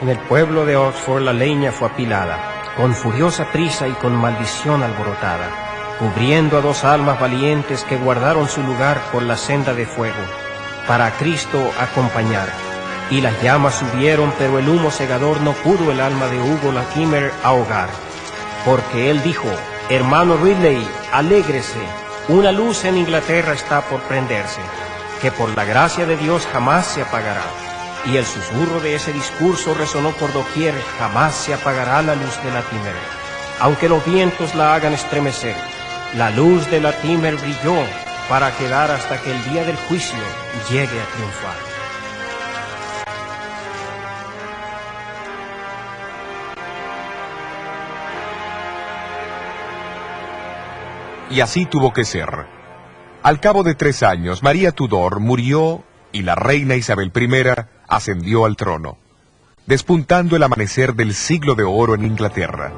En el pueblo de Oxford la leña fue apilada, con furiosa prisa y con maldición alborotada, cubriendo a 2 almas valientes que guardaron su lugar por la senda de fuego, para a Cristo acompañar. Y las llamas subieron, pero el humo cegador no pudo el alma de Hugo Latimer ahogar, porque él dijo: hermano Ridley, alégrese, una luz en Inglaterra está por prenderse, que por la gracia de Dios jamás se apagará. Y el susurro de ese discurso resonó por doquier: jamás se apagará la luz de Latimer, aunque los vientos la hagan estremecer. La luz de Latimer brilló para quedar hasta que el día del juicio llegue a triunfar. Y así tuvo que ser. Al cabo de 3 años, María Tudor murió y la reina Isabel I ascendió al trono, despuntando el amanecer del siglo de oro en Inglaterra.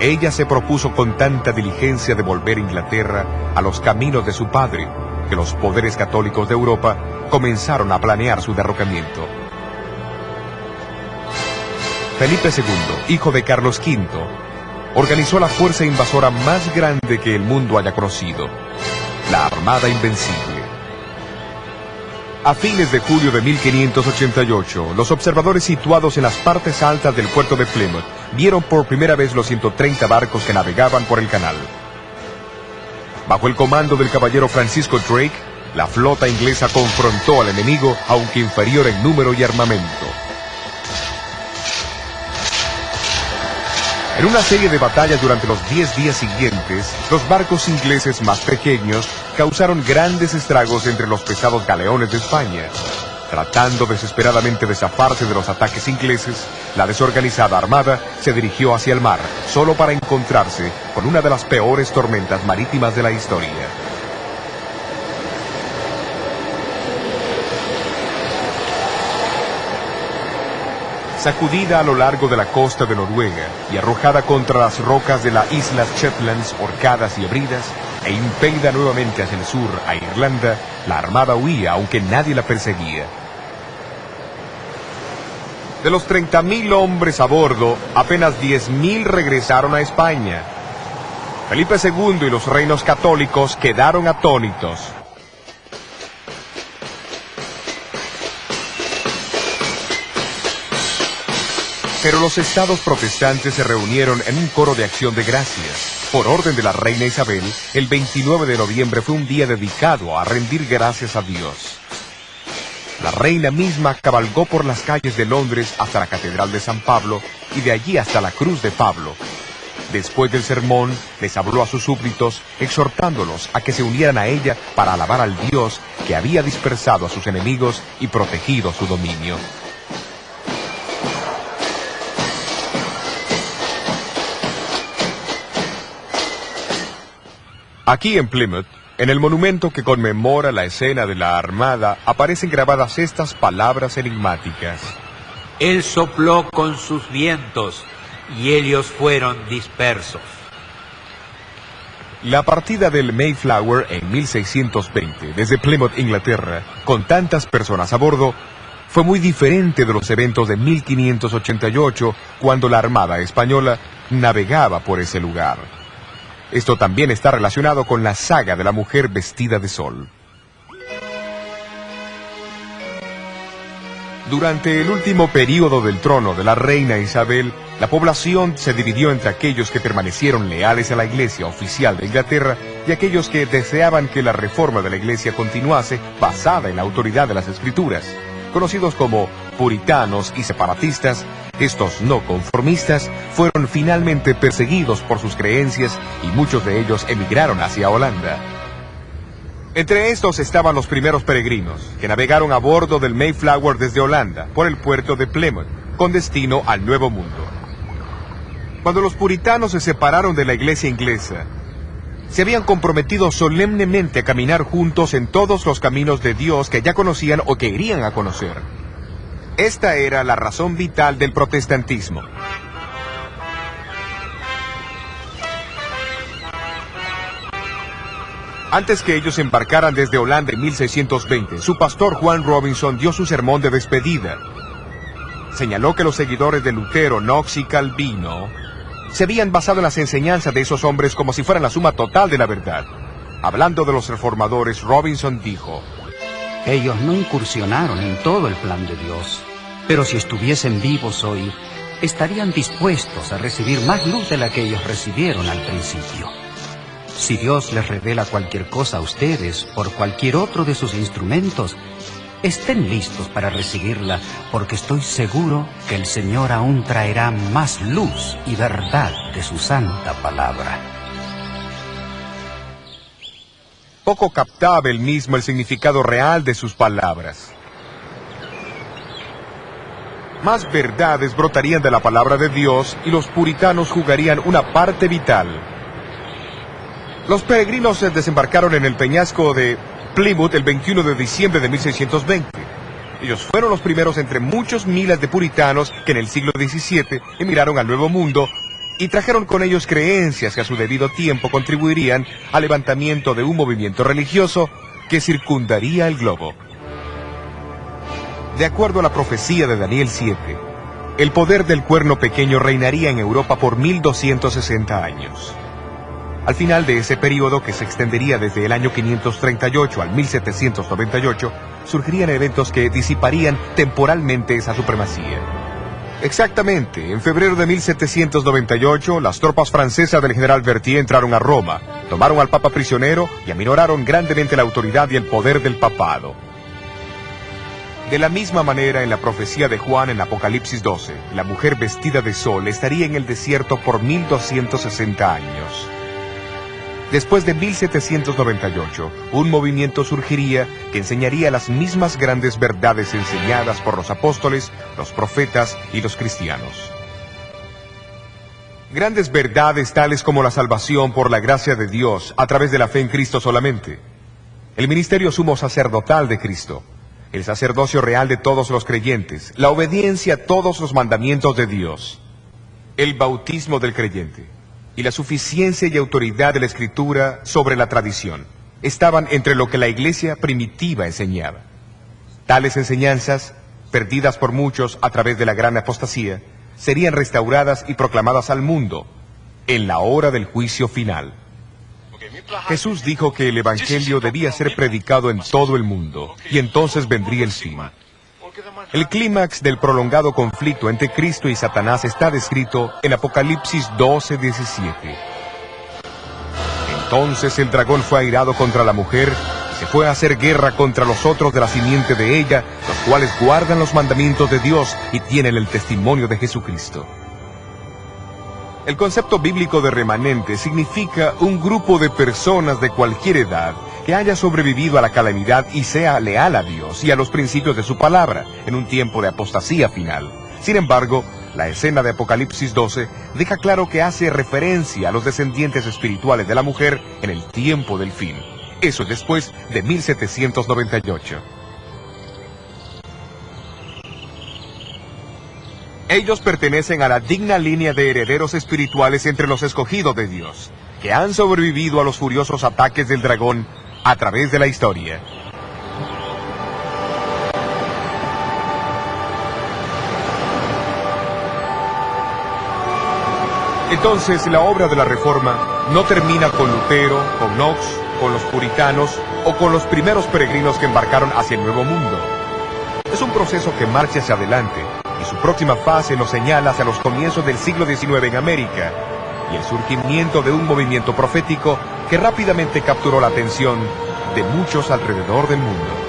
Ella se propuso con tanta diligencia devolver Inglaterra a los caminos de su padre, que los poderes católicos de Europa comenzaron a planear su derrocamiento. Felipe II, hijo de Carlos V, organizó la fuerza invasora más grande que el mundo haya conocido, la Armada Invencible. A fines de julio de 1588, los observadores situados en las partes altas del puerto de Plymouth vieron por primera vez los 130 barcos que navegaban por el canal. Bajo el comando del caballero Francisco Drake, la flota inglesa confrontó al enemigo, aunque inferior en número y armamento. En una serie de batallas durante los 10 días siguientes, los barcos ingleses más pequeños causaron grandes estragos entre los pesados galeones de España. Tratando desesperadamente de zafarse de los ataques ingleses, la desorganizada armada se dirigió hacia el mar, solo para encontrarse con una de las peores tormentas marítimas de la historia. Sacudida a lo largo de la costa de Noruega y arrojada contra las rocas de las Islas Shetlands, Orcadas y Hebridas, e impelida nuevamente hacia el sur a Irlanda, la armada huía aunque nadie la perseguía. De los 30.000 hombres a bordo, apenas 10.000 regresaron a España. Felipe II y los reinos católicos quedaron atónitos. Pero los estados protestantes se reunieron en un coro de acción de gracias. Por orden de la reina Isabel, el 29 de noviembre fue un día dedicado a rendir gracias a Dios. La reina misma cabalgó por las calles de Londres hasta la Catedral de San Pablo y de allí hasta la Cruz de Pablo. Después del sermón, les habló a sus súbditos, exhortándolos a que se unieran a ella para alabar al Dios que había dispersado a sus enemigos y protegido su dominio. Aquí en Plymouth, en el monumento que conmemora la escena de la Armada, aparecen grabadas estas palabras enigmáticas. Él sopló con sus vientos, y ellos fueron dispersos. La partida del Mayflower en 1620, desde Plymouth, Inglaterra, con tantas personas a bordo, fue muy diferente de los eventos de 1588, cuando la Armada española navegaba por ese lugar. Esto también está relacionado con la saga de la mujer vestida de sol. Durante el último período del trono de la reina Isabel, la población se dividió entre aquellos que permanecieron leales a la Iglesia oficial de Inglaterra y aquellos que deseaban que la reforma de la Iglesia continuase basada en la autoridad de las Escrituras. Conocidos como puritanos y separatistas, estos no conformistas fueron finalmente perseguidos por sus creencias y muchos de ellos emigraron hacia Holanda. Entre estos estaban los primeros peregrinos, que navegaron a bordo del Mayflower desde Holanda, por el puerto de Plymouth, con destino al Nuevo Mundo. Cuando los puritanos se separaron de la iglesia inglesa, se habían comprometido solemnemente a caminar juntos en todos los caminos de Dios que ya conocían o que irían a conocer. Esta era la razón vital del protestantismo. Antes que ellos embarcaran desde Holanda en 1620, su pastor Juan Robinson dio su sermón de despedida. señaló que los seguidores de Lutero, Knox y Calvino se habían basado en las enseñanzas de esos hombres como si fueran la suma total de la verdad. Hablando de los reformadores, Robinson dijo: ellos no incursionaron en todo el plan de Dios, pero si estuviesen vivos hoy, estarían dispuestos a recibir más luz de la que ellos recibieron al principio. Si Dios les revela cualquier cosa a ustedes por cualquier otro de sus instrumentos, estén listos para recibirla, porque estoy seguro que el Señor aún traerá más luz y verdad de su santa palabra. Poco captaba él mismo el significado real de sus palabras. Más verdades brotarían de la palabra de Dios y los puritanos jugarían una parte vital. Los peregrinos se desembarcaron en el peñasco de Plymouth el 21 de diciembre de 1620. Ellos fueron los primeros entre muchos miles de puritanos que en el siglo XVII emigraron al Nuevo Mundo y trajeron con ellos creencias que a su debido tiempo contribuirían al levantamiento de un movimiento religioso que circundaría el globo. De acuerdo a la profecía de Daniel 7, el poder del cuerno pequeño reinaría en Europa por 1260 años. Al final de ese periodo, que se extendería desde el año 538 al 1798, surgirían eventos que disiparían temporalmente esa supremacía. Exactamente, en febrero de 1798, las tropas francesas del general Berthier entraron a Roma, tomaron al Papa prisionero y aminoraron grandemente la autoridad y el poder del papado. De la misma manera, en la profecía de Juan en Apocalipsis 12, la mujer vestida de sol estaría en el desierto por 1260 años. Después de 1798, un movimiento surgiría que enseñaría las mismas grandes verdades enseñadas por los apóstoles, los profetas y los cristianos. Grandes verdades tales como la salvación por la gracia de Dios a través de la fe en Cristo solamente, el ministerio sumo sacerdotal de Cristo, el sacerdocio real de todos los creyentes, la obediencia a todos los mandamientos de Dios, el bautismo del creyente y la suficiencia y autoridad de la Escritura sobre la tradición estaban entre lo que la iglesia primitiva enseñaba. Tales enseñanzas, perdidas por muchos a través de la gran apostasía, serían restauradas y proclamadas al mundo en la hora del juicio final. Jesús dijo que el Evangelio debía ser predicado en todo el mundo, y entonces vendría el fin. El clímax del prolongado conflicto entre Cristo y Satanás está descrito en Apocalipsis 12:17. Entonces el dragón fue airado contra la mujer y se fue a hacer guerra contra los otros de la simiente de ella, los cuales guardan los mandamientos de Dios y tienen el testimonio de Jesucristo. El concepto bíblico de remanente significa un grupo de personas de cualquier edad que haya sobrevivido a la calamidad y sea leal a Dios y a los principios de su palabra en un tiempo de apostasía final. Sin embargo, la escena de Apocalipsis 12 deja claro que hace referencia a los descendientes espirituales de la mujer en el tiempo del fin. Eso es después de 1798. Ellos pertenecen a la digna línea de herederos espirituales entre los escogidos de Dios, que han sobrevivido a los furiosos ataques del dragón a través de la historia. Entonces, la obra de la Reforma no termina con Lutero, con Knox, con los puritanos o con los primeros peregrinos que embarcaron hacia el Nuevo Mundo. Es un proceso que marcha hacia adelante, y su próxima fase nos señala hacia los comienzos del siglo XIX en América, y el surgimiento de un movimiento profético que rápidamente capturó la atención de muchos alrededor del mundo.